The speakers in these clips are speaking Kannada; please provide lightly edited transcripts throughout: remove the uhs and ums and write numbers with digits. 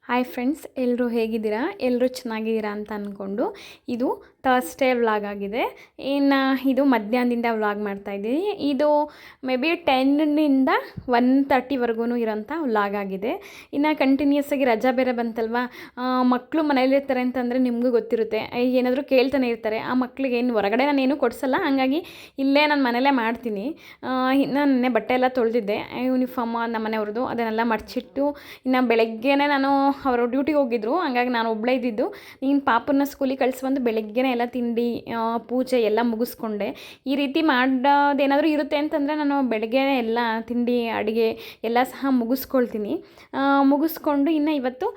ಹಾಯ್ ಫ್ರೆಂಡ್ಸ್, ಎಲ್ಲರೂ ಹೇಗಿದ್ದೀರಾ? ಎಲ್ಲರೂ ಚೆನ್ನಾಗಿದ್ದೀರಾ ಅಂತ ಅಂದ್ಕೊಂಡು ಇದು ಥರ್ಸ್ಡೇ ವ್ಲಾಗ್ ಆಗಿದೆ. ಇನ್ನು ಇದು ಮಧ್ಯಾಹ್ನದಿಂದ ವ್ಲಾಗ್ ಮಾಡ್ತಾಯಿದ್ದೀನಿ. ಇದು ಮೇ ಬಿ 10ನಿಂದ 1:30ವರೆಗೂ ಇರೋಂಥ ವ್ಲಾಗ್ ಆಗಿದೆ. ಇನ್ನು ಕಂಟಿನ್ಯೂಸ್ ಆಗಿ ರಜಾ ಬೇರೆ ಬಂತಲ್ವ, ಮಕ್ಕಳು ಮನೇಲಿರ್ತಾರೆ ಅಂತಂದರೆ ನಿಮಗೂ ಗೊತ್ತಿರುತ್ತೆ, ಏನಾದರೂ ಕೇಳ್ತಾನೆ ಇರ್ತಾರೆ. ಆ ಮಕ್ಕಳಿಗೆ ಏನು ಹೊರಗಡೆ ನಾನೇನು ಕೊಡಿಸಲ್ಲ, ಹಾಗಾಗಿ ಇಲ್ಲೇ ನಾನು ಮನೇಲೇ ಮಾಡ್ತೀನಿ. ಇನ್ನು ನೆನ್ನೆ ಬಟ್ಟೆ ಎಲ್ಲ ತೊಳೆದಿದ್ದೆ, ಯೂನಿಫಾರ್ಮ್ ನಮ್ಮ ಮನೆಯವ್ರದ್ದು ಅದನ್ನೆಲ್ಲ ಮಡಚಿಟ್ಟು, ಇನ್ನು ಬೆಳಗ್ಗೆನೇ ನಾನು ಅವರು ಡ್ಯೂಟಿಗೆ ಹೋಗಿದ್ರು, ಹಂಗಾಗಿ ನಾನು ಒಬ್ಬಳೇ ಇದ್ದಿದ್ದು. ನೀನು ಪಾಪನ ಸ್ಕೂಲಿಗೆ ಕಳಿಸ್ಬಂದು ಬೆಳಗ್ಗೆನೇ ಎಲ್ಲ ತಿಂಡಿ ಪೂಜೆ ಎಲ್ಲ ಮುಗಿಸ್ಕೊಂಡೆ. ಈ ರೀತಿ ಮಾಡೋದೇನಾದರೂ ಇರುತ್ತೆ ಅಂತಂದರೆ ನಾನು ಬೆಳಗ್ಗೆ ಎಲ್ಲ ತಿಂಡಿ ಅಡುಗೆ ಎಲ್ಲ ಸಹ ಮುಗಿಸ್ಕೊಳ್ತೀನಿ. ಮುಗಿಸ್ಕೊಂಡು ಇನ್ನು ಇವತ್ತು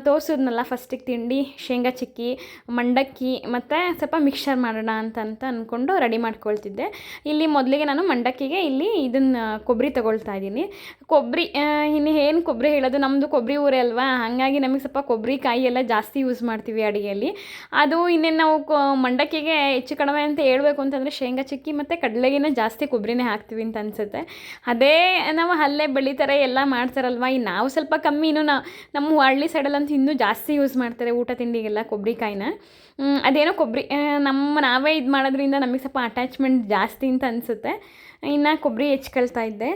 ತೋರಿಸಿದ್ನಲ್ಲ ಫಸ್ಟಿಗೆ ತಿಂಡಿ ಶೇಂಗಾ ಚಿಕ್ಕಿ, ಮಂಡಕ್ಕಿ ಮತ್ತು ಸ್ವಲ್ಪ ಮಿಕ್ಸರ್ ಮಾಡೋಣ ಅಂತ ಅಂದ್ಕೊಂಡು ರೆಡಿ ಮಾಡ್ಕೊಳ್ತಿದ್ದೆ. ಇಲ್ಲಿ ಮೊದಲಿಗೆ ನಾನು ಮಂಡಕ್ಕಿಗೆ ಇಲ್ಲಿ ಇದನ್ನು ಕೊಬ್ಬರಿ ತೊಗೊಳ್ತಾ ಇದ್ದೀನಿ. ಕೊಬ್ಬರಿ ಇನ್ನು ಏನು ಕೊಬ್ಬರಿ ಹೇಳೋದು, ನಮ್ಮದು ಕೊಬ್ಬರಿ ಊರೇ ಅಲ್ವಾ, ಹಾಗಾಗಿ ನಮಗೆ ಸ್ವಲ್ಪ ಕೊಬ್ಬರಿ ಕಾಯಿ ಎಲ್ಲ ಜಾಸ್ತಿ ಯೂಸ್ ಮಾಡ್ತೀವಿ ಅಡುಗೆಯಲ್ಲಿ. ಅದು ಇನ್ನೇನು ನಾವು ಮಂಡಕ್ಕಿಗೆ ಹೆಚ್ಚು ಕಡಿಮೆ ಅಂತ ಹೇಳ್ಬೇಕು ಅಂತಂದರೆ ಶೇಂಗಾ ಚಿಕ್ಕಿ ಮತ್ತು ಕಡಲೆಗಿನ ಜಾಸ್ತಿ ಕೊಬ್ಬರಿನೇ ಹಾಕ್ತೀವಿ ಅಂತ ಅನಿಸುತ್ತೆ. ಅದೇ ನಾವು ಅಲ್ಲೇ ಬೆಳೀತಾರೆ ಎಲ್ಲ ಮಾಡ್ತಾರಲ್ವ, ಈ ನಾವು ಸ್ವಲ್ಪ ಕಮ್ಮಿ, ಇನ್ನೂ ನಮ್ಮ ಹಳ್ಳಿ ಸೈಡಲ್ಲಂತೂ ಇನ್ನೂ ಜಾಸ್ತಿ ಯೂಸ್ ಮಾಡ್ತಾರೆ ಊಟ ತಿಂಡಿಗೆಲ್ಲ ಕೊಬ್ಬರಿ ಕಾಯಿನ. ಅದೇನೋ ಕೊಬ್ಬರಿ ನಾವೇ ಇದು ಮಾಡೋದ್ರಿಂದ ನಮಗೆ ಸ್ವಲ್ಪ ಅಟ್ಯಾಚ್ಮೆಂಟ್ ಜಾಸ್ತಿ ಅಂತ ಅನಿಸುತ್ತೆ. ಇನ್ನು ಕೊಬ್ಬರಿ ಹೆಚ್ಕೊಳ್ತಾ ಇದ್ದೆ.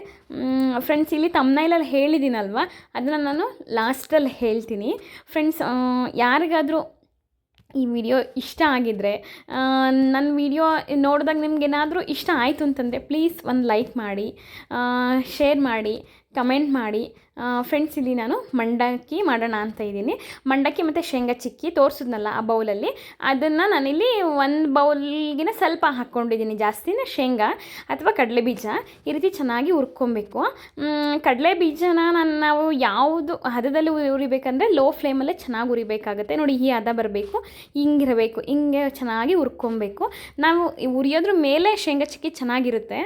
ಫ್ರೆಂಡ್ಸ್, ಇಲ್ಲಿ ತಮ್ನೈಲಲ್ಲಿ ಹೇಳಿದ್ದೀನಲ್ವ, ಅದನ್ನು ನಾನು ಲಾಸ್ಟಲ್ಲಿ ಹೇಳ್ತೀನಿ. ಫ್ರೆಂಡ್ಸ್, ಯಾರಿಗಾದರೂ ಈ ವಿಡಿಯೋ ಇಷ್ಟ ಆಗಿದ್ದರೆ, ನನ್ನ ವಿಡಿಯೋ ನೋಡಿದಾಗ ನಿಮ್ಗೇನಾದರೂ ಇಷ್ಟ ಆಯಿತು ಅಂತಂದರೆ ಪ್ಲೀಸ್ ಒಂದು ಲೈಕ್ ಮಾಡಿ, ಶೇರ್ ಮಾಡಿ, ಕಮೆಂಟ್ ಮಾಡಿ. ಫ್ರೆಂಡ್ಸ್, ಇಲ್ಲಿ ನಾನು ಮಂಡಕ್ಕಿ ಮಾಡೋಣ ಅಂತ ಇದ್ದೀನಿ. ಮಂಡಕ್ಕಿ ಮತ್ತು ಶೇಂಗಾ ಚಿಕ್ಕಿ ತೋರಿಸಿದ್ನಲ್ಲ ಆ ಬೌಲಲ್ಲಿ, ಅದನ್ನು ನಾನಿಲ್ಲಿ ಒಂದು ಬೌಲ್ಗಿನ ಸ್ವಲ್ಪ ಹಾಕ್ಕೊಂಡಿದ್ದೀನಿ. ಜಾಸ್ತಿನೇ ಶೇಂಗಾ ಅಥವಾ ಕಡಲೆ ಬೀಜ ಈ ರೀತಿ ಚೆನ್ನಾಗಿ ಹುರ್ಕೊಬೇಕು. ಕಡಲೆ ಬೀಜನ ನಾವು ಯಾವುದು ಹದದಲ್ಲಿ ಉರಿಬೇಕಂದ್ರೆ ಲೋ ಫ್ಲೇಮಲ್ಲೇ ಚೆನ್ನಾಗಿ ಉರಿಬೇಕಾಗುತ್ತೆ. ನೋಡಿ, ಈ ಹದ ಬರಬೇಕು, ಹಿಂಗಿರಬೇಕು, ಹಿಂಗೆ ಚೆನ್ನಾಗಿ ಹುರ್ಕೊಬೇಕು. ನಾವು ಉರಿಯೋದ್ರ ಮೇಲೆ ಶೇಂಗಾ ಚಿಕ್ಕಿ ಚೆನ್ನಾಗಿರುತ್ತೆ.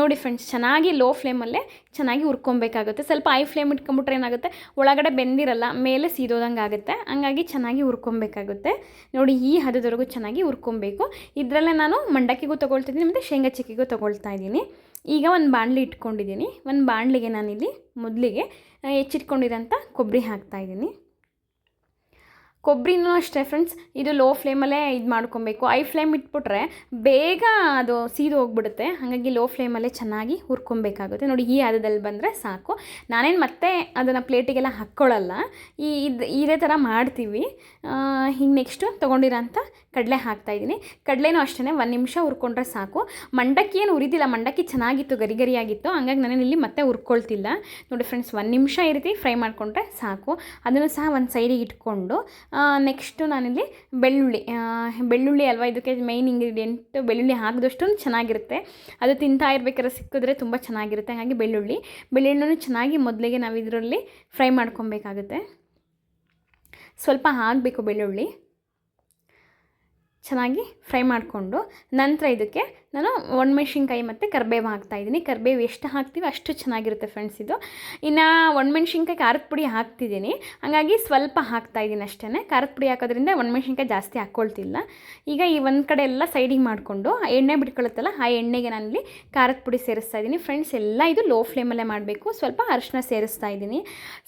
ನೋಡಿ ಫ್ರೆಂಡ್ಸ್, ಚೆನ್ನಾಗಿ ಲೋ ಫ್ಲೇಮಲ್ಲೇ ಚೆನ್ನಾಗಿ ಹುರ್ಕೊಬೇಕಾಗುತ್ತೆ. ಸ್ವಲ್ಪ ಹೈ ಫ್ಲೇಮ್ ಇಟ್ಕೊಂಬಿಟ್ರೆ ಏನಾಗುತ್ತೆ, ಒಳಗಡೆ ಬೆಂದಿರಲ್ಲ, ಮೇಲೆ ಸೀದೋದಂಗೆ ಆಗುತ್ತೆ. ಹಂಗಾಗಿ ಚೆನ್ನಾಗಿ ಹುರ್ಕೊಬೇಕಾಗುತ್ತೆ. ನೋಡಿ, ಈ ಹದದವರೆಗೂ ಚೆನ್ನಾಗಿ ಹುರ್ಕೊಬೇಕು. ಇದರಲ್ಲೇ ನಾನು ಮಂಡಕ್ಕಿಗೂ ತೊಗೊಳ್ತಿದ್ದೀನಿ ಮತ್ತು ಶೇಂಗಾ ಚಿಕ್ಕಿಗೂ ತೊಗೊಳ್ತಾ ಇದ್ದೀನಿ. ಈಗ ಒಂದು ಬಾಣಲಿ ಇಟ್ಕೊಂಡಿದ್ದೀನಿ. ಒಂದು ಬಾಣಲಿಗೆ ನಾನಿಲ್ಲಿ ಮೊದಲಿಗೆ ಹೆಚ್ಚಿಟ್ಕೊಂಡಿರೋಂಥ ಕೊಬ್ಬರಿ ಹಾಕ್ತಾಯಿದ್ದೀನಿ. ಕೊಬ್ಬರಿನೂ ಅಷ್ಟೇ ಫ್ರೆಂಡ್ಸ್, ಇದು ಲೋ ಫ್ಲೇಮಲ್ಲೇ ಇದು ಮಾಡ್ಕೊಬೇಕು. ಹೈ ಫ್ಲೇಮ್ ಇಟ್ಬಿಟ್ರೆ ಬೇಗ ಅದು ಸೀದು ಹೋಗ್ಬಿಡುತ್ತೆ. ಹಾಗಾಗಿ ಲೋ ಫ್ಲೇಮಲ್ಲೇ ಚೆನ್ನಾಗಿ ಹುರ್ಕೊಬೇಕಾಗುತ್ತೆ. ನೋಡಿ, ಈ ಹದದಲ್ಲಿ ಬಂದರೆ ಸಾಕು. ನಾನೇನು ಮತ್ತೆ ಅದನ್ನು ಪ್ಲೇಟಿಗೆಲ್ಲ ಹಾಕ್ಕೊಳ್ಳಲ್ಲ, ಇದೇ ಥರ ಮಾಡ್ತೀವಿ. ಹಿಂಗೆ ನೆಕ್ಸ್ಟು ತೊಗೊಂಡಿರೋಂಥ ಕಡಲೆ ಹಾಕ್ತಾಯಿದ್ದೀನಿ. ಕಡಲೆನೂ ಅಷ್ಟೇ 1 ನಿಮಿಷ ಹುರ್ಕೊಂಡ್ರೆ ಸಾಕು. ಮಂಡಕ್ಕಿ ಏನು ಉರಿದಿಲ್ಲ, ಮಂಡಕ್ಕಿ ಚೆನ್ನಾಗಿತ್ತು, ಗರಿ ಗರಿಯಾಗಿತ್ತು, ಹಂಗಾಗಿ ನಾನೇನಿಲ್ಲಿ ಮತ್ತೆ ಹುರ್ಕೊಳ್ತಿಲ್ಲ. ನೋಡಿ ಫ್ರೆಂಡ್ಸ್, 1 ನಿಮಿಷ ಈ ರೀತಿ ಫ್ರೈ ಮಾಡಿಕೊಂಡ್ರೆ ಸಾಕು. ಅದನ್ನು ಸಹ ಒಂದು ಸೈಡಿಗೆ ಇಟ್ಕೊಂಡು ನೆಕ್ಸ್ಟು ನಾನಿಲ್ಲಿ ಬೆಳ್ಳುಳ್ಳಿ ಅಲ್ವಾ ಇದಕ್ಕೆ ಮೇಯ್ನ್ ಇಂಗ್ರೀಡಿಯೆಂಟ್. ಬೆಳ್ಳುಳ್ಳಿ ಹಾಕಿದಷ್ಟು ಚೆನ್ನಾಗಿರುತ್ತೆ, ಅದು ತಿಂತಾ ಇರ್ಬೇಕಾದ್ರೆ ಸಿಕ್ಕಿದ್ರೆ ತುಂಬ ಚೆನ್ನಾಗಿರುತ್ತೆ. ಹಾಗಾಗಿ ಬೆಳ್ಳುಳ್ಳಿನೂ ಚೆನ್ನಾಗಿ ಮೊದಲಿಗೆ ನಾವು ಇದರಲ್ಲಿ ಫ್ರೈ ಮಾಡ್ಕೊಬೇಕಾಗುತ್ತೆ. ಸ್ವಲ್ಪ ಹಾಕಬೇಕು ಬೆಳ್ಳುಳ್ಳಿ, ಚೆನ್ನಾಗಿ ಫ್ರೈ ಮಾಡಿಕೊಂಡು ನಂತರ ಇದಕ್ಕೆ ನಾನು ಒಣಮೆಣ್ಸಿನ್ಕಾಯಿ ಮತ್ತು ಕರಿಬೇವು ಹಾಕ್ತಾಯಿದ್ದೀನಿ. ಕರಿಬೇವು ಎಷ್ಟು ಹಾಕ್ತೀವಿ ಅಷ್ಟು ಚೆನ್ನಾಗಿರುತ್ತೆ ಫ್ರೆಂಡ್ಸ್ ಇದು. ಇನ್ನು ಒಣಮೆಣ್ಸಿನ್ಕಾಯಿ ಖಾರದ ಪುಡಿ ಹಾಕ್ತಿದ್ದೀನಿ, ಹಾಗಾಗಿ ಸ್ವಲ್ಪ ಹಾಕ್ತಾಯಿದ್ದೀನಿ ಅಷ್ಟೇ. ಖಾರದ ಪುಡಿ ಹಾಕೋದ್ರಿಂದ ಒಣಮೆಣ್ಸಿನ್ಕಾಯಿ ಜಾಸ್ತಿ ಹಾಕ್ಕೊಳ್ತಿಲ್ಲ. ಈಗ ಈ ಒಂದು ಕಡೆ ಎಲ್ಲ ಸೈಡಿಗೆ ಮಾಡಿಕೊಂಡು ಎಣ್ಣೆ ಬಿಟ್ಕೊಳ್ಳುತ್ತಲ್ಲ, ಆ ಎಣ್ಣೆಗೆ ನಾನಿಲ್ಲಿ ಖಾರದ ಪುಡಿ ಸೇರಿಸ್ತಾ ಇದ್ದೀನಿ. ಫ್ರೆಂಡ್ಸ್, ಎಲ್ಲ ಇದು ಲೋ ಫ್ಲೇಮಲ್ಲೇ ಮಾಡಬೇಕು. ಸ್ವಲ್ಪ ಅರಿಶಿನ ಸೇರಿಸ್ತಾ ಇದ್ದೀನಿ.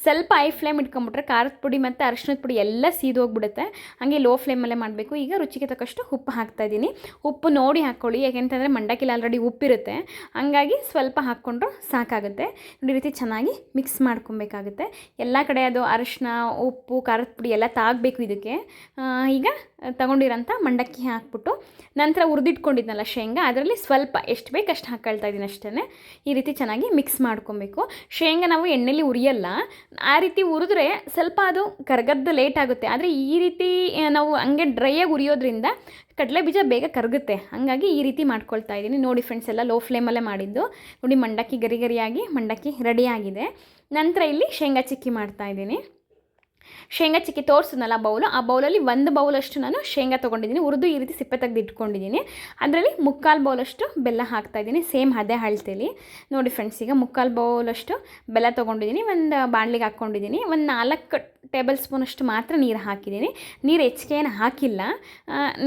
ಸ್ವಲ್ಪ ಹೈ ಫ್ಲೇಮ್ ಇಟ್ಕೊಂಬಿಟ್ರೆ ಖಾರದ ಪುಡಿ ಮತ್ತು ಅರಿಶಿನದ ಪುಡಿ ಎಲ್ಲ ಸೀದೋಗ್ಬಿಡುತ್ತೆ. ಹಾಗೆ ಲೋ ಫ್ಲೇಮಲ್ಲೇ ಮಾಡಬೇಕು. ಈಗ ರುಚಿಗೆ ತಕ್ಕಷ್ಟು ಉಪ್ಪು ಹಾಕ್ತಾಯಿದ್ದೀನಿ. ಉಪ್ಪು ನೋಡಿ ಹಾಕ್ಕೊಳ್ಳಿ, ಯಾಕೆಂತಂದರೆ ಮಂಡಕ್ಕಿಲಿ ಆಲ್ರೆಡಿ ಉಪ್ಪಿರುತ್ತೆ, ಹಂಗಾಗಿ ಸ್ವಲ್ಪ ಹಾಕ್ಕೊಂಡ್ರು ಸಾಕಾಗುತ್ತೆ. ಈ ರೀತಿ ಚೆನ್ನಾಗಿ ಮಿಕ್ಸ್ ಮಾಡ್ಕೊಬೇಕಾಗುತ್ತೆ. ಎಲ್ಲ ಕಡೆ ಅದು ಅರಿಶಿನ, ಉಪ್ಪು, ಖಾರದ ಪುಡಿ ಎಲ್ಲ ತಾಗಬೇಕು ಇದಕ್ಕೆ. ಈಗ ತಗೊಂಡಿರೋಂಥ ಮಂಡಕ್ಕಿ ಹಾಕ್ಬಿಟ್ಟು ನಂತರ ಹುರಿದಿಟ್ಕೊಂಡಿದ್ನಲ್ಲ ಶೇಂಗಾ, ಅದರಲ್ಲಿ ಸ್ವಲ್ಪ ಎಷ್ಟು ಬೇಕು ಅಷ್ಟು ಹಾಕ್ಕೊಳ್ತಾ ಇದ್ದೀನಿ ಅಷ್ಟೇ. ಈ ರೀತಿ ಚೆನ್ನಾಗಿ ಮಿಕ್ಸ್ ಮಾಡ್ಕೊಬೇಕು. ಶೇಂಗಾ ನಾವು ಎಣ್ಣೆಲಿ ಉರಿಯಲ್ಲ, ಆ ರೀತಿ ಹುರಿದ್ರೆ ಸ್ವಲ್ಪ ಅದು ಕರಗದ್ದು ಲೇಟ್ ಆಗುತ್ತೆ. ಆದರೆ ಈ ರೀತಿ ನಾವು ಹಂಗೆ ಡ್ರೈಯಾಗಿ ಉರಿಯೋದ್ರಿಂದ ಕಡಲೆ ಬೀಜ ಬೇಗ ಕರಗುತ್ತೆ. ಹಾಗಾಗಿ ಈ ರೀತಿ ಮಾಡ್ಕೊಳ್ತಾ ಇದ್ದೀನಿ. ನೋಡಿ ಫ್ರೆಂಡ್ಸ್, ಎಲ್ಲ ಲೋ ಫ್ಲೇಮಲ್ಲೇ ಮಾಡಿದ್ದು. ನೋಡಿ, ಮಂಡಕ್ಕಿ ಗರಿ ಗರಿಯಾಗಿ ಮಂಡಕ್ಕಿ ರೆಡಿಯಾಗಿದೆ. ನಂತರ ಇಲ್ಲಿ ಶೇಂಗಾ ಚಿಕ್ಕಿ ಮಾಡ್ತಾಯಿದ್ದೀನಿ. ಶೇಂಗಾ ಚಿಕ್ಕಿ ತೋರಿಸಿದ್ನಲ್ಲ ಬೌಲು, ಆ ಬೌಲಲ್ಲಿ 1 ಬೌಲಷ್ಟು ನಾನು ಶೇಂಗಾ ತೊಗೊಂಡಿದ್ದೀನಿ. ಹುರಿದು ಈ ರೀತಿ ಸಿಪ್ಪೆ ತೆಗೆದು ಇಟ್ಕೊಂಡಿದ್ದೀನಿ. ಅದರಲ್ಲಿ 3/4 ಬೌಲಷ್ಟು ಬೆಲ್ಲ ಹಾಕ್ತಾಯಿದ್ದೀನಿ, ಸೇಮ್ ಅದೇ ಅಳತೆಲಿ. ನೋಡಿ ಫ್ರೆಂಡ್ಸ್, ಈಗ 3/4 ಬೌಲಷ್ಟು ಬೆಲ್ಲ ತೊಗೊಂಡಿದ್ದೀನಿ. ಒಂದು ಬಾಣಲಿಗೆ ಹಾಕ್ಕೊಂಡಿದ್ದೀನಿ. ಒಂದು 4 ಟೇಬಲ್ ಸ್ಪೂನಷ್ಟು ಮಾತ್ರ ನೀರು ಹಾಕಿದ್ದೀನಿ. ನೀರು ಹೆಚ್ಚಿಗೆ ಏನು ಹಾಕಿಲ್ಲ.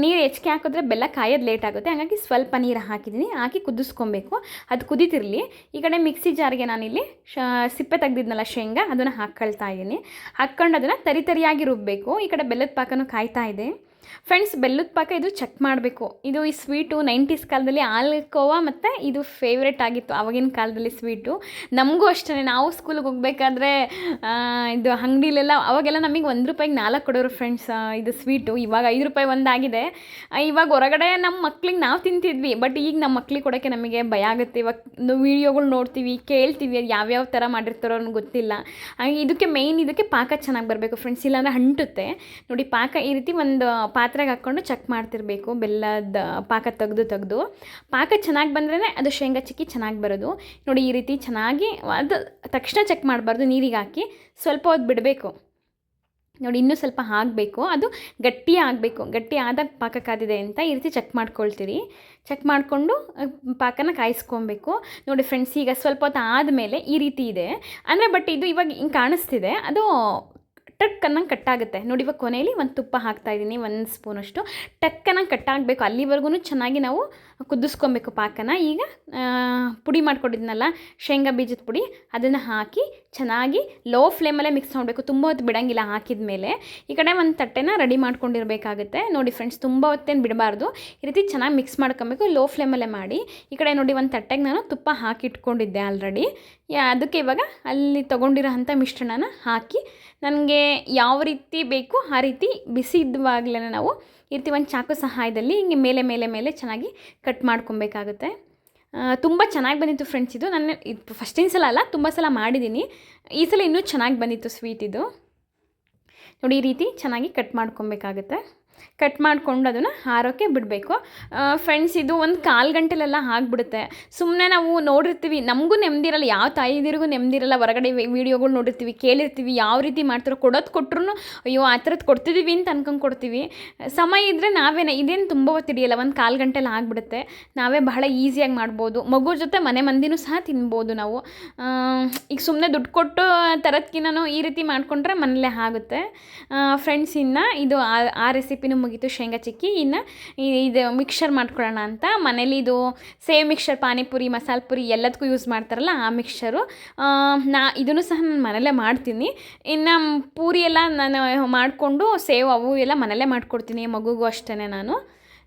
ನೀರು ಹೆಚ್ಚಿಗೆ ಹಾಕಿದ್ರೆ ಬೆಲ್ಲ ಕಾಯೋದು ಲೇಟ್ ಆಗುತ್ತೆ, ಹಾಗಾಗಿ ಸ್ವಲ್ಪ ನೀರು ಹಾಕಿದ್ದೀನಿ. ಹಾಕಿ ಕುದಿಸ್ಕೊಬೇಕು. ಅದು ಕುದೀತಿರಲಿ. ಈ ಕಡೆ ಮಿಕ್ಸಿ ಜಾರ್ಗೆ ನಾನಿಲ್ಲಿ ಸಿಪ್ಪೆ ತೆಗೆದಿದ್ನಲ್ಲ ಶೇಂಗಾ, ಅದನ್ನು ಹಾಕ್ಕೊಳ್ತಾ ಇದ್ದೀನಿ. ಹಾಕ್ಕೊಂಡು ಅದನ್ನು ಇದನ್ನು ತರಿಯಾಗಿ ರುಬ್ಬಬೇಕು. ಈ ಕಡೆ ಬೆಲ್ಲದ ಪಾಕನೂ ಕಾಯ್ತಾ ಇದೆ ಫ್ರೆಂಡ್ಸ್. ಬೆಲ್ಲದ ಪಾಕ ಇದು ಚೆಕ್ ಮಾಡಬೇಕು. ಇದು ಈ ಸ್ವೀಟು 90s ಕಾಲದಲ್ಲಿ ಹಾಲ್ಕೋವಾ ಮತ್ತು ಇದು ಫೇವ್ರೇಟ್ ಆಗಿತ್ತು ಆವಾಗಿನ ಕಾಲದಲ್ಲಿ ಸ್ವೀಟು. ನಮಗೂ ಅಷ್ಟೇ, ನಾವು ಸ್ಕೂಲಿಗೆ ಹೋಗ್ಬೇಕಾದ್ರೆ ಇದು ಅಂಗಡಿಲೆಲ್ಲ ಅವಾಗೆಲ್ಲ ನಮಗೆ ₹1 4 ಕೊಡೋರು ಫ್ರೆಂಡ್ಸ್ ಇದು ಸ್ವೀಟು. ಇವಾಗ ₹5 ಒಂದಾಗಿದೆ. ಇವಾಗ ಹೊರಗಡೆ ನಮ್ಮ ಮಕ್ಳಿಗೆ ನಾವು ತಿಂತಿದ್ವಿ, ಬಟ್ ಈಗ ನಮ್ಮ ಮಕ್ಳಿಗೆ ಕೊಡೋಕ್ಕೆ ನಮಗೆ ಭಯ ಆಗುತ್ತೆ. ಇವಾಗ ವೀಡಿಯೋಗಳು ನೋಡ್ತೀವಿ, ಕೇಳ್ತೀವಿ, ಅದು ಯಾವ್ಯಾವ ಥರ ಮಾಡಿರ್ತಾರೋ ಅನ್ನೋ ಗೊತ್ತಿಲ್ಲ. ಹಾಗೆ ಇದಕ್ಕೆ ಮೇಯ್ನ್ ಇದಕ್ಕೆ ಪಾಕ ಚೆನ್ನಾಗಿ ಬರಬೇಕು ಫ್ರೆಂಡ್ಸ್, ಇಲ್ಲಾಂದರೆ ಅಂಟುತ್ತೆ. ನೋಡಿ ಪಾಕ ಈ ರೀತಿ ಒಂದು ಪಾತ್ರೆಗೆ ಹಾಕ್ಕೊಂಡು ಚೆಕ್ ಮಾಡ್ತಿರ್ಬೇಕು. ಬೆಲ್ಲದ ಪಾಕ ತೆಗೆದು ಪಾಕ ಚೆನ್ನಾಗಿ ಬಂದ್ರೇ ಅದು ಶೇಂಗಾ ಚಿಕ್ಕಿ ಚೆನ್ನಾಗಿ ಬರೋದು. ನೋಡಿ ಈ ರೀತಿ ಚೆನ್ನಾಗಿ ಅದು ತಕ್ಷಣ ಚೆಕ್ ಮಾಡಬಾರ್ದು, ನೀರಿಗೆ ಹಾಕಿ ಸ್ವಲ್ಪ ಹೊತ್ತು ಬಿಡಬೇಕು. ನೋಡಿ ಇನ್ನೂ ಸ್ವಲ್ಪ ಆಗಬೇಕು, ಅದು ಗಟ್ಟಿ ಆಗಬೇಕು. ಗಟ್ಟಿ ಆದಾಗ ಪಾಕ ಕಾದಿದೆ ಅಂತ ಈ ರೀತಿ ಚೆಕ್ ಮಾಡ್ಕೊಳ್ತೀರಿ. ಚೆಕ್ ಮಾಡಿಕೊಂಡು ಪಾಕನ ಕಾಯಿಸ್ಕೊಬೇಕು. ನೋಡಿ ಫ್ರೆಂಡ್ಸ್, ಈಗ ಸ್ವಲ್ಪ ಹೊತ್ತು ಆದಮೇಲೆ ಈ ರೀತಿ ಇದೆ ಅಂದರೆ, ಬಟ್ ಇದು ಇವಾಗ ಹಿಂಗೆ ಕಾಣಿಸ್ತಿದೆ, ಅದು ಟಕ್ಕನ್ನಂಗೆ ಕಟ್ಟಾಗುತ್ತೆ. ನೋಡಿ ಇವಾಗ ಕೊನೆಯಲ್ಲಿ ಒಂದು ತುಪ್ಪ ಹಾಕ್ತಾಯಿದ್ದೀನಿ, 1 ಸ್ಪೂನಷ್ಟು. ಟಕ್ಕನ್ನಂಗೆ ಕಟ್ಟಾಗಬೇಕು, ಅಲ್ಲಿವರೆಗೂ ಚೆನ್ನಾಗಿ ನಾವು ಕುದಿಸ್ಕೊಬೇಕು ಪಾಕನ. ಈಗ ಪುಡಿ ಮಾಡ್ಕೊಂಡಿದ್ನಲ್ಲ ಶೇಂಗಾ ಬೀಜದ ಪುಡಿ, ಅದನ್ನು ಹಾಕಿ ಚೆನ್ನಾಗಿ ಲೋ ಫ್ಲೇಮಲ್ಲೇ ಮಿಕ್ಸ್ ಮಾಡಬೇಕು. ತುಂಬ ಹೊತ್ತು ಬಿಡೋಂಗಿಲ್ಲ. ಹಾಕಿದ ಮೇಲೆ ಈ ಕಡೆ ಒಂದು ತಟ್ಟೆನ ರೆಡಿ ಮಾಡ್ಕೊಂಡಿರಬೇಕಾಗುತ್ತೆ. ನೋಡಿ ಫ್ರೆಂಡ್ಸ್, ತುಂಬ ಹೊತ್ತೇನು ಬಿಡಬಾರ್ದು, ಈ ರೀತಿ ಚೆನ್ನಾಗಿ ಮಿಕ್ಸ್ ಮಾಡ್ಕೊಬೇಕು, ಲೋ ಫ್ಲೇಮಲ್ಲೇ ಮಾಡಿ. ಈ ಕಡೆ ನೋಡಿ ಒಂದು ತಟ್ಟೆಗೆ ನಾನು ತುಪ್ಪ ಹಾಕಿಟ್ಕೊಂಡಿದ್ದೆ ಆಲ್ರೆಡಿ. ಅದಕ್ಕೆ ಇವಾಗ ಅಲ್ಲಿ ತೊಗೊಂಡಿರೋ ಅಂಥ ಮಿಶ್ರಣನ ಹಾಕಿ ನನಗೆ ಯಾವ ರೀತಿ ಬೇಕು ಆ ರೀತಿ ಬಿಸಿ ಇದ್ವಾಗಲೇ ನಾವು ಈ ರೀತಿ ಒಂದು ಚಾಕು ಸಹಾಯದಲ್ಲಿ ಹಿಂಗೆ ಮೇಲೆ ಚೆನ್ನಾಗಿ ಕಟ್ ಮಾಡ್ಕೊಬೇಕಾಗುತ್ತೆ. ತುಂಬ ಚೆನ್ನಾಗಿ ಬಂದಿತ್ತು ಫ್ರೆಂಡ್ಸ್. ಇದು ನಾನು ಫಸ್ಟಿನ ಸಲ ಅಲ್ಲ, ತುಂಬ ಸಲ ಮಾಡಿದ್ದೀನಿ. ಈ ಸಲ ಇನ್ನೂ ಚೆನ್ನಾಗಿ ಬಂದಿತ್ತು ಸ್ವೀಟ್ ಇದು. ನೋಡಿ ಈ ರೀತಿ ಚೆನ್ನಾಗಿ ಕಟ್ ಮಾಡ್ಕೊಬೇಕಾಗುತ್ತೆ. ಕಟ್ ಮಾಡಿಕೊಂಡು ಅದನ್ನು ಆರೋಕ್ಕೆ ಬಿಡಬೇಕು ಫ್ರೆಂಡ್ಸ್. ಇದು ಒಂದು 1/4 ಗಂಟೆಲೆಲ್ಲ ಆಗಿಬಿಡುತ್ತೆ. ಸುಮ್ಮನೆ ನಾವು ನೋಡಿರ್ತೀವಿ, ನಮಗೂ ನೆಮ್ಮದಿರಲ್ಲ, ಯಾವ ತಾಯಿದಿರಿಗೂ ನೆಮ್ಮದಿರಲ್ಲ. ಹೊರಗಡೆ ವೀಡಿಯೋಗಳು ನೋಡಿರ್ತೀವಿ, ಕೇಳಿರ್ತೀವಿ, ಯಾವ ರೀತಿ ಮಾಡ್ತಾರೋ, ಕೊಟ್ಟರು ಅಯ್ಯೋ ಆ ಥರದ್ದು ಕೊಡ್ತಿದ್ದೀವಿ ಅಂತ ಅನ್ಕೊಂಡು ಕೊಡ್ತೀವಿ. ಸಮಯ ಇದ್ದರೆ ನಾವೇನೇ ಇದೇನು ತುಂಬ ಹೊತ್ತು ಹಿಡಿಯಲ್ಲ, ಒಂದು 1/4 ಗಂಟೆಲಿ ಆಗಿಬಿಡುತ್ತೆ. ನಾವೇ ಬಹಳ ಈಸಿಯಾಗಿ ಮಾಡ್ಬೋದು. ಮಗು ಜೊತೆ ಮನೆ ಮಂದಿನೂ ಸಹ ತಿನ್ಬೋದು ನಾವು. ಈಗ ಸುಮ್ಮನೆ ದುಡ್ಡು ಕೊಟ್ಟು ತರೋದ್ಕಿನ್ನೂ ಈ ರೀತಿ ಮಾಡಿಕೊಂಡ್ರೆ ಮನೇಲೇ ಆಗುತ್ತೆ ಫ್ರೆಂಡ್ಸ್. ಇನ್ನು ಇದು ಆ ರೆಸಿಪಿನೂ ಮುಗೀತು, ಶೇಂಗಾ ಚಿಕ್ಕಿ. ಇನ್ನು ಇದು ಮಿಕ್ಸರ್ ಮಾಡ್ಕೊಳ್ಳೋಣ ಅಂತ ಮನೇಲಿ ಇದು ಸೇವ್ ಮಿಕ್ಸರ್, ಪಾನಿಪುರಿ, ಮಸಾಲೆ ಪುರಿ ಎಲ್ಲದಕ್ಕೂ ಯೂಸ್ ಮಾಡ್ತಾರಲ್ಲ ಆ ಮಿಕ್ಸರು. ಇದನ್ನು ಸಹ ನಾನು ಮನೇಲೇ ಮಾಡ್ತೀನಿ. ಇನ್ನು ಪೂರಿ ಎಲ್ಲ ನಾನು ಮಾಡಿಕೊಂಡು ಸೇವ್ ಅವು ಎಲ್ಲ ಮನೇಲೇ ಮಾಡ್ಕೊಡ್ತೀನಿ ಮಗುಗೂ ಅಷ್ಟೇ ನಾನು.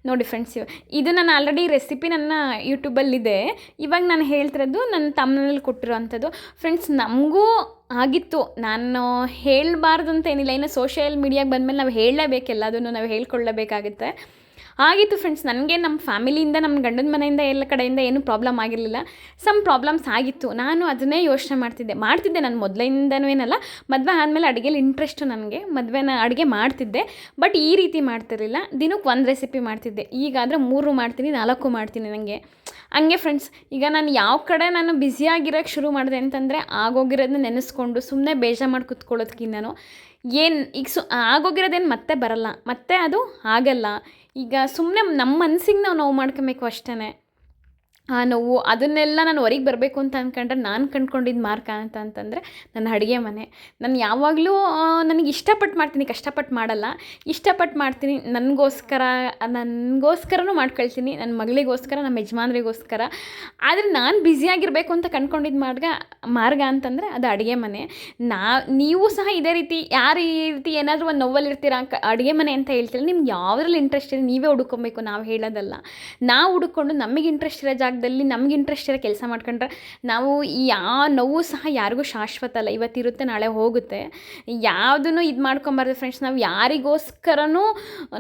ನೋಡಿ ಫ್ರೆಂಡ್ಸ್, ಇದು ನಾನು ಆಲ್ರೆಡಿ ರೆಸಿಪಿ ನನ್ನ ಯೂಟ್ಯೂಬಲ್ಲಿದೆ. ಇವಾಗ ನಾನು ಹೇಳ್ತಿರೋದು ನನ್ನ ತಮ್ಮನಲ್ಲಿ ಕೊಟ್ಟಿರೋ ಅಂಥದ್ದು ಫ್ರೆಂಡ್ಸ್. ನಮಗೂ ಆಗಿತ್ತು, ನಾನು ಹೇಳಬಾರ್ದು ಅಂತ ಏನಿಲ್ಲ. ಇನ್ನು ಸೋಷಿಯಲ್ ಮೀಡಿಯಾಗೆ ಬಂದಮೇಲೆ ನಾವು ಹೇಳಲೇಬೇಕು, ಎಲ್ಲದನ್ನು ನಾವು ಹೇಳ್ಕೊಳ್ಳೇಬೇಕಾಗುತ್ತೆ. ಆಗಿತ್ತು ಫ್ರೆಂಡ್ಸ್. ನನಗೆ ನಮ್ಮ ಫ್ಯಾಮಿಲಿಯಿಂದ, ನಮ್ಮ ಗಂಡನ ಮನೆಯಿಂದ, ಎಲ್ಲ ಕಡೆಯಿಂದ ಏನೂ ಪ್ರಾಬ್ಲಮ್ ಆಗಿರಲಿಲ್ಲ. ಸಮ್ ಪ್ರಾಬ್ಲಮ್ಸ್ ಆಗಿತ್ತು. ನಾನು ಅದನ್ನೇ ಯೋಚನೆ ಮಾಡ್ತಿದ್ದೆ ನಾನು ಮೊದಲಿಂದನೂ ಏನಲ್ಲ. ಮದುವೆ ಆದಮೇಲೆ ಅಡುಗೆಲಿ ಇಂಟ್ರೆಸ್ಟು ನನಗೆ. ಅಡುಗೆ ಮಾಡ್ತಿದ್ದೆ, ಬಟ್ ಈ ರೀತಿ ಮಾಡ್ತಿರಲಿಲ್ಲ. ದಿನಕ್ಕೆ 1 ರೆಸಿಪಿ ಮಾಡ್ತಿದ್ದೆ. ಈಗಾದರೆ 3 ಮಾಡ್ತೀನಿ, 4 ಮಾಡ್ತೀನಿ ನನಗೆ. ಹಂಗೆ ಫ್ರೆಂಡ್ಸ್, ಈಗ ನಾನು ಯಾವ ಕಡೆ ನಾನು ಬ್ಯುಸಿಯಾಗಿರೋಕ್ಕೆ ಶುರು ಮಾಡಿದೆ ಅಂತಂದರೆ, ಆಗೋಗಿರೋದನ್ನ ನೆನೆಸ್ಕೊಂಡು ಸುಮ್ಮನೆ ಬೇಜಾರು ಮಾಡಿ ಕೂತ್ಕೊಳ್ಳೋದಕ್ಕಿಂತನೂ ಈಗ ಆಗೋಗಿರೋದೇನು ಮತ್ತೆ ಬರಲ್ಲ, ಮತ್ತೆ ಅದು ಆಗಲ್ಲ. ಈಗ ಸುಮ್ಮನೆ ನಮ್ಮ ಮನಸ್ಸಿಗೆ ನಾವು ನೋವು ಮಾಡ್ಕೊಬೇಕು ಅಷ್ಟೇ. ಆ ನೋವು ಅದನ್ನೆಲ್ಲ ನಾನು ಹೊರಗೆ ಬರಬೇಕು ಅಂತ ಅಂದ್ಕೊಂಡ್ರೆ, ನಾನು ಕಂಡ್ಕೊಂಡಿದ್ದು ಮಾರ್ಗ ಅಂತಂದರೆ ನನ್ನ ಅಡುಗೆ ಮನೆ. ನಾನು ಯಾವಾಗಲೂ ನನಗೆ ಇಷ್ಟಪಟ್ಟು ಮಾಡ್ತೀನಿ, ಕಷ್ಟಪಟ್ಟು ಮಾಡಲ್ಲ. ಇಷ್ಟಪಟ್ಟು ಮಾಡ್ತೀನಿ, ನನಗೋಸ್ಕರನೂ ಮಾಡ್ಕೊಳ್ತೀನಿ, ನನ್ನ ಮಗಳಿಗೋಸ್ಕರ, ನಮ್ಮ ಯಜಮಾನ್ರಿಗೋಸ್ಕರ. ಆದರೆ ನಾನು ಬ್ಯುಸಿಯಾಗಿರಬೇಕು ಅಂತ ಕಂಡ್ಕೊಂಡಿದ್ದು ಮಾರ್ಗ ಅಂತಂದರೆ ಅದು ಅಡುಗೆ ಮನೆ. ನೀವು ಸಹ ಇದೇ ರೀತಿ ಯಾರು ಈ ರೀತಿ ಏನಾದರೂ ಒಂದು ನೋವಲ್ಲಿರ್ತೀರ, ಅಡುಗೆ ಮನೆ ಅಂತ ಹೇಳ್ತೀರ, ನಿಮ್ಗೆ ಯಾವುದ್ರಲ್ಲಿ ಇಂಟ್ರೆಸ್ಟ್ ಇದೆ ನೀವೇ ಹುಡುಕೊಬೇಕು, ನಾವು ಹೇಳೋದಲ್ಲ. ನಾವು ಹುಡುಕೊಂಡು ನಮಗೆ ಇಂಟ್ರೆಸ್ಟ್ ಇರೋ ಜಾಗದಲ್ಲಿ ನಮ್ಗೆ ಇಂಟ್ರೆಸ್ಟ್ ಇರೋ ಕೆಲಸ ಮಾಡ್ಕೊಂಡ್ರೆ ನಾವು ನೋವು ಸಹ ಯಾರಿಗೂ ಶಾಶ್ವತ ಅಲ್ಲ. ಇವತ್ತಿರುತ್ತೆ, ನಾಳೆ ಹೋಗುತ್ತೆ. ಯಾವುದನ್ನು ಇದು ಮಾಡ್ಕೊಬಾರ್ದು ಫ್ರೆಂಡ್ಸ್. ನಾವು ಯಾರಿಗೋಸ್ಕರನೂ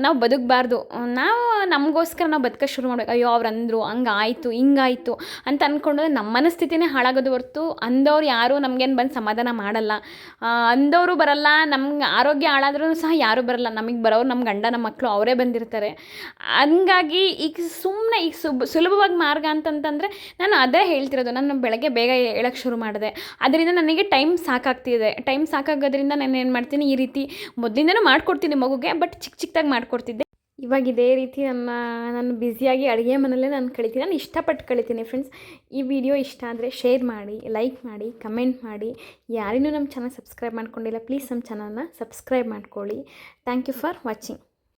ನಾವು ಬದುಕಬಾರ್ದು. ನಾವು ನಮಗೋಸ್ಕರ ನಾವು ಬದುಕೋಕ್ಕೆ ಶುರು ಮಾಡ್ಬೇಕು. ಅಯ್ಯೋ ಅವ್ರು ಅಂದರು, ಹಂಗಾಯಿತು, ಹಿಂಗಾಯಿತು ಅಂತ ಅಂದ್ಕೊಂಡ್ರೆ ನಮ್ಮ ಮನಸ್ಥಿತಿನೇ ಹಾಳಾಗೋದು ಹೊರತು ಅಂದವ್ರು ಯಾರೂ ನಮಗೇನು ಬಂದು ಸಮಾಧಾನ ಮಾಡಲ್ಲ. ಅಂದವರು ಬರಲ್ಲ. ನಮ್ಗೆ ಆರೋಗ್ಯ ಹಾಳಾದ್ರೂ ಸಹ ಯಾರೂ ಬರಲ್ಲ. ನಮಗೆ ಬರೋರು ನಮ್ಮ ಗಂಡ, ನಮ್ಮ ಮಕ್ಕಳು ಅವರೇ ಬಂದಿರ್ತಾರೆ. ಹಂಗಾಗಿ ಈಗ ಸುಮ್ಮನೆ ಈಗ ಸುಲಭವಾಗಿ ಮಾರ್ಗ ಅಂತಂತಂದರೆ ನಾನು ಅದೇ ಹೇಳ್ತಿರೋದು. ನಾನು ಬೆಳಗ್ಗೆ ಬೇಗ ಏಳೋಕ್ಕೆ ಶುರು ಮಾಡಿದೆ, ಅದರಿಂದ ನನಗೆ ಟೈಮ್ ಸಾಕಾಗ್ತಿದೆ. ಟೈಮ್ ಸಾಕಾಗೋದ್ರಿಂದ ನಾನು ಏನು ಮಾಡ್ತೀನಿ, ಈ ರೀತಿ ಮೊದಲಿಂದನೂ ಮಾಡ್ಕೊಡ್ತೀನಿ ಮಗುಗೆ, ಬಟ್ ಚಿಕ್ಕದಾಗಿ ಮಾಡ್ಕೊಡ್ತಿದ್ದೆ. ಇವಾಗ ಇದೇ ರೀತಿ ನಾನು ಬ್ಯುಸಿಯಾಗಿ ಅಡುಗೆ ಮನೆಯಲ್ಲೇ ನಾನು ಕಳಿತೀನಿ. ನಾನು ಇಷ್ಟಪಟ್ಟು ಕಳಿತೀನಿ ಫ್ರೆಂಡ್ಸ್. ಈ ವಿಡಿಯೋ ಇಷ್ಟ ಆದರೆ ಶೇರ್ ಮಾಡಿ, ಲೈಕ್ ಮಾಡಿ, ಕಮೆಂಟ್ ಮಾಡಿ. ಯಾರಿನ್ನೂ ನಮ್ಮ ಚಾನಲ್ ಸಬ್ಸ್ಕ್ರೈಬ್ ಮಾಡ್ಕೊಂಡಿಲ್ಲ, ಪ್ಲೀಸ್ ನಮ್ಮ ಚಾನಲ್ನ ಸಬ್ಸ್ಕ್ರೈಬ್ ಮಾಡ್ಕೊಳ್ಳಿ. Thank you for watching.